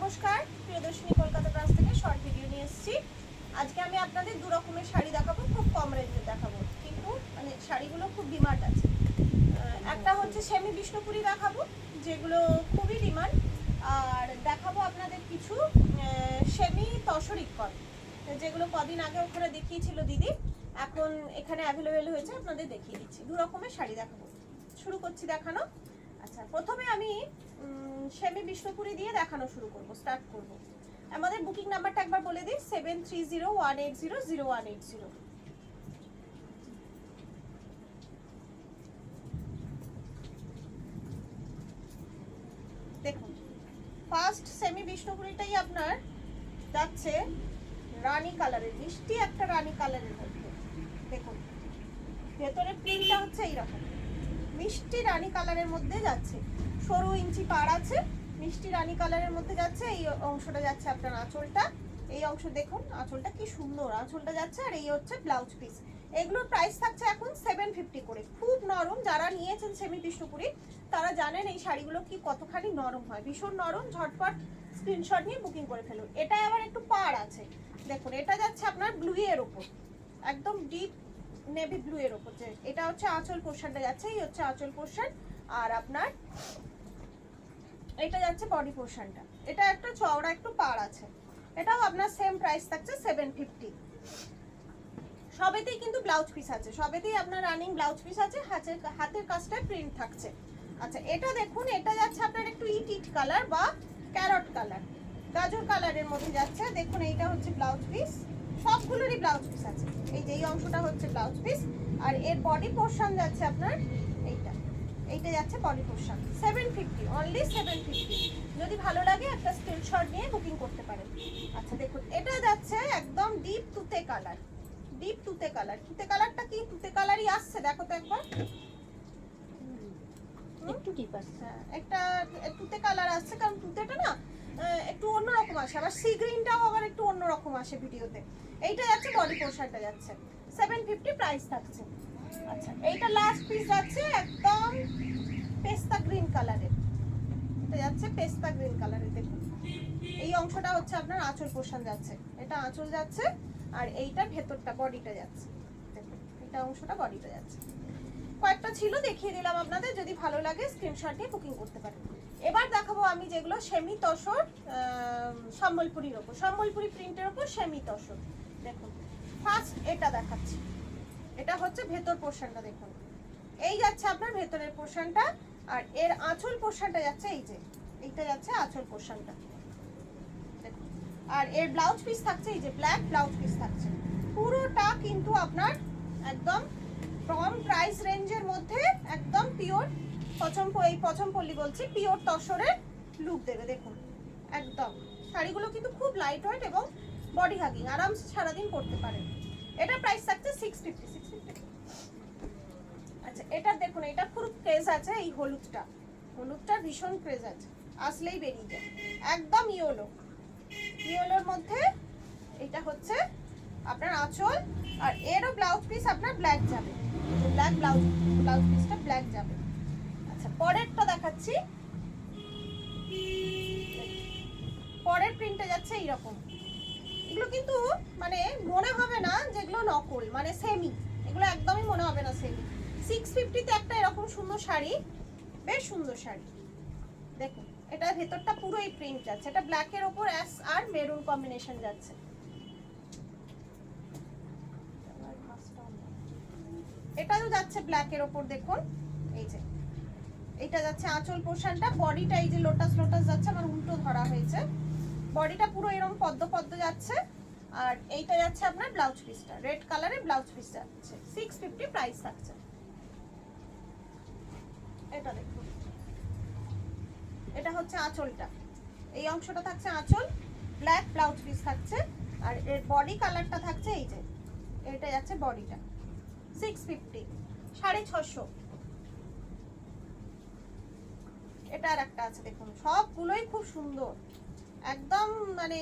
নমস্কার, প্রিয়দর্শিনী কলকাতা ব্রাঞ্চ থেকে short video নিয়ে এসেছি। আজকে আমি আপনাদের দু রকমের শাড়ি দেখাবো, খুব কম রেঞ্জে দেখাবো, কিন্তু মানে শাড়িগুলো খুব ডিমান্ড আছে। একটা হচ্ছে সেমি বিষ্ণুপুরি দেখাবো, যেগুলো খুবই ডিমান্ড, আর দেখাবো আপনাদের কিছু সেমি তসরিক কট, যেগুলো কদিন আগে ওখানে দেখিয়েছিল দিদি, এখন এখানে অ্যাভেলেবেল হয়েছে, আপনাদের দেখিয়ে দিচ্ছি। দু রকমের শাড়ি দেখাবো, শুরু করছি দেখানো। আচ্ছা, প্রথমে আমি সেমি বিষ্ণুপুরি দিয়ে দেখানো শুরু করব, স্টার্ট করব। আমাদের বুকিং নাম্বারটা একবার বলে দিই, 7301800180। দেখুন, ফার্স্ট সেমি বিষ্ণুপুরিটাই আপনার যাচ্ছে রানী কালারের, মিষ্টি একটা রানী কালারের মধ্যে। দেখুন, ভেতরে প্রিন্টটা হচ্ছে এইরকম, মিষ্টি রানী কালারের মধ্যে যাচ্ছে, সরু ইঞ্চি পাড় আছে, মিষ্টি রানী কালারের মধ্যে যাচ্ছে। এই অংশটা যাচ্ছে আপনার আঁচলটা, এই অংশ দেখুন আঁচলটা কি সুন্দর, আঁচলটা যাচ্ছে, আর এই হচ্ছে ব্লাউজ পিস। এগুলোর প্রাইস থাকছে এখন 750 করে। খুব নরম, যারা নিয়েছেন সেমি বিষ্ণুপুরি তারা জানেন এই শাড়িগুলো কি কতখানি নরম হয়, ভীষণ নরম। ঝটপট স্ক্রিনশট নিয়ে বুকিং করে ফেলুন। এটা আবার একটু পাড় আছে, দেখুন এটা যাচ্ছে আপনার ব্লু এর ওপর, একদম ডিপ নেভি ব্লু এর ওপর। যে এটা হচ্ছে আঁচল পোর্শনটা যাচ্ছে, এই হচ্ছে আঁচল পোর্শন, আর আপনার এটা যাচ্ছে বডি পোর্শনটা। এটা একটা চওড়া একটু পাড় আছে, এটাও আপনার সেম প্রাইস থাকছে 750। সবেতেই কিন্তু ব্লাউজ পিস আছে, সবেতেই আপনার রানিং ব্লাউজ পিস আছে, হাতের কাজটায় প্রিন্ট থাকছে। আচ্ছা, এটা দেখুন, এটা যাচ্ছে আপনার একটু ইট ইট কালার বা ক্যারট কালার, গাজর কালারের মধ্যে যাচ্ছে। দেখুন, এইটা হচ্ছে ব্লাউজ পিস, সবগুলোরই ব্লাউজ পিস আছে। এই যে এই অংশটা হচ্ছে ব্লাউজ পিস, আর এর বডি পোর্শন যাচ্ছে আপনার এইটা যাচ্ছে বডি পোর্শন। 750, অনলি 750। যদি ভালো লাগে একটা স্ক্রিনশট নিয়ে বুকিং করতে পারেন। আচ্ছা দেখুন, এটা যাচ্ছে একদম ডিপ তুতে কালার, ডিপ তুতে কালার। তুতে কালারটা কি তুতে কালারই আসছে, দেখো তো একবার, একটু ডিপ আসছে, একটা তুতে কালার আসছে, কারণ তুতেটা না একটু অন্যরকম আসে, আবার সি গ্রিনটাও আবার একটু অন্যরকম আসে ভিডিওতে। এইটা যাচ্ছে বডি পোর্শনটা যাচ্ছে 750 প্রাইস থাকছে। আচ্ছা, এইটা লাস্ট পিস যাচ্ছে একদম পেস্তা গ্রিন কালারের, এটা যাচ্ছে পেস্তা গ্রিন কালারের। দেখুন, এই অংশটা হচ্ছে আপনার আঁচল পোর্শন যাচ্ছে, এটা আঁচল যাচ্ছে, আর এইটা ভেতরটা বডিটা যাচ্ছে। দেখুন, এটা অংশটা বডিটা যাচ্ছে। কয়েকটা ছিল, দেখিয়ে দিলাম আপনাদের, যদি ভালো লাগে স্ক্রিনশট নিয়ে বুকিং করতে পারেন। এবার দেখাবো আমি যেগুলো সেমি তসর সম্বলপুরীর ওপর, সম্বলপুরি প্রিন্টের ওপর সেমি তসর। দেখুন, ফার্স্ট এটা দেখাচ্ছি, এটা হচ্ছে ভেতর পোর্শনটা। দেখুন, এই যাচ্ছে আপনার ভেতরের পোর্শনটা, আর এর আঁচল পোর্শনটা যাচ্ছে এই যে, এইটা যাচ্ছে আঁচল পোর্শনটা। দেখুন, আর এর ব্লাউজ পিস থাকছে এই যে ব্ল্যাক ব্লাউজ পিস থাকছে। পুরোটা কিন্তু আপনার একদম কম প্রাইস রেঞ্জের মধ্যে একদম পিওর পছমপল্লী বলছি, পিওর তসরের লুক দেবে। দেখুন, একদম শাড়িগুলো কিন্তু খুব লাইট ওয়েট এবং বডি হাগিং, আরামসে সারাদিন পরতে পারেন। এটা প্রাইস থাকছে 650। আচ্ছা, এটা দেখুন, এটা খুব ক্রেজ আছে, এই হলুদটা ভীষণ ক্রেজ আছে, আসলেই বেরিয়ে যায়, একদম ইয়েলোর মধ্যে। এটা হচ্ছে আপনার আঁচল, আর এরও ব্লাউজ পিস আপনার ব্ল্যাক যাবে, ব্ল্যাক ব্লাউজ পিসটা ব্ল্যাক যাবে। আচ্ছা, পরেরটা দেখাচ্ছি, পরের প্রিন্টে যাচ্ছে এইরকম। এগুলো কিন্তু মানে মনে হবে না যেগুলো নকল, মানে সেমি, এগুলো একদমই মনে হবে না সেমি। 650-তে একটা এরকম সুন্দর শাড়ি, বেশ সুন্দর শাড়ি। দেখুন, এটা ভেতরটা পুরো এই প্রিন্ট যাচ্ছে, এটা ব্ল্যাকের ওপর অ্যাশ আর মেরুন কম্বিনেশন যাচ্ছে। এটাও যাচ্ছে ব্ল্যাকের ওপর। দেখুন, এই যে এটা যাচ্ছে আঁচল পোর্শনটা, বডিটা এই যে লোটাস যাচ্ছে, আমার উল্টো ধরা হয়েছে, বডিটা পুরো এরকম পদ্ম পদ্ম যাচ্ছে, আর এইটা যাচ্ছে আপনার ব্লাউজ পিসটা, রেড কালারের ব্লাউজ পিস যাচ্ছে। 650 প্রাইস থাকছে। এটা দেখুন, এটা হচ্ছে আঁচলটা, এই অংশটা থাকছে আঁচল, ব্ল্যাক ব্লাউজ পিস থাকছে, আর এর বডি কালারটা থাকছে এই যে, এটা যাচ্ছে বডিটা। 650, 650। এটা আর একটা আছে, দেখুন সবগুলোই খুব সুন্দর, একদম মানে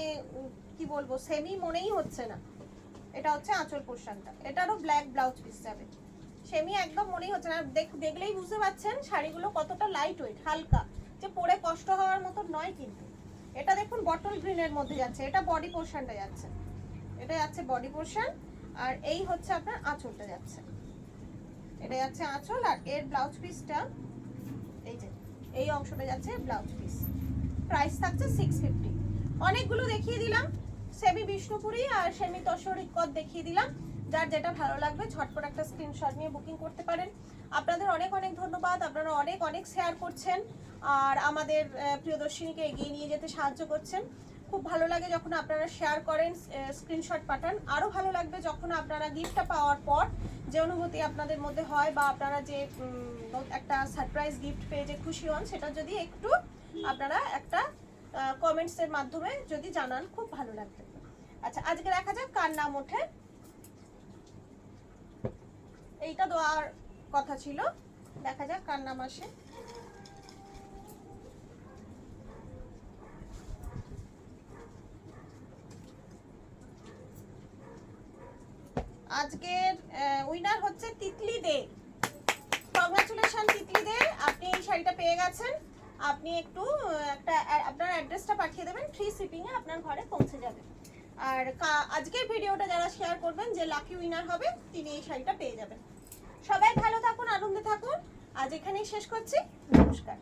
কি বলবো, সেমি মনেই হচ্ছে না। এটা হচ্ছে আঁচল পোর্শনটা, এটারও ব্ল্যাক ব্লাউজ পিস যাবে, সেমি একদম মনেই হচ্ছে না। দেখলেই বুঝতে পারছেন শাড়িগুলো কতটা লাইট ওয়েট, হালকা, যে পরে কষ্ট হওয়ার মতো নয় কিন্তু। এটা দেখুন বটল গ্রিনের মধ্যে যাচ্ছে, এটা বডি পোর্শনটা যাচ্ছে, এটা যাচ্ছে বডি পোর্শন। আর এই হচ্ছে আপনার আঁচলটা যাচ্ছে, এটা যাচ্ছে আঁচল। আর এর ব্লাউজ পিসটা এই যে এই অংশটা যাচ্ছে ব্লাউজ পিস। প্রাইস থাকছে 650। অনেকগুলো দেখিয়ে দিলাম, সেমি বিষ্ণুপুরি আর সেমি তসরি কট দেখিয়ে দিলাম। যার যেটা ভালো লাগবে ঝটপট একটা স্ক্রিনশট নিয়ে বুকিং করতে পারেন। আপনাদের অনেক অনেক ধন্যবাদ, আপনারা অনেক অনেক শেয়ার করছেন আর আমাদের প্রিয়দর্শিনীকে এগিয়ে নিয়ে যেতে সাহায্য করছেন। খুব ভালো লাগে যখন আপনারা শেয়ার করেন, স্ক্রিনশট পাঠান। আরও ভালো লাগবে যখন আপনারা গিফটটা পাওয়ার পর যে অনুভূতি আপনাদের মধ্যে হয় বা আপনারা যে একটা সারপ্রাইজ গিফট পেয়ে যে খুশি হন, সেটা যদি একটু আপনারা একটা কমেন্টসের মাধ্যমে যদি জানান, খুব ভালো লাগবে। আচ্ছা, আজকে দেখা যাক কার নাম ওঠে। এইটা দেওয়ার কথা ছিল, দেখা যাক কার নাম আসে। আজকের উইনার হচ্ছে তিতলি দে। কংগ্রাচুলেশন তিতলি দে, আপনি এই শাড়িটা পেয়ে গেছেন। আপনি একটু একটা আপনার অ্যাড্রেসটা পাঠিয়ে দেবেন, ফ্রি শিপিং এ আপনার ঘরে পৌঁছে যাবে। আর আজকের ভিডিওটা যারা শেয়ার করবেন, যে লাকি উইনার হবে তিনি এই শাড়িটা পেয়ে যাবেন। সবাই ভালো থাকুন, আনন্দে থাকুন। আজ এখানেই শেষ করছি, নমস্কার।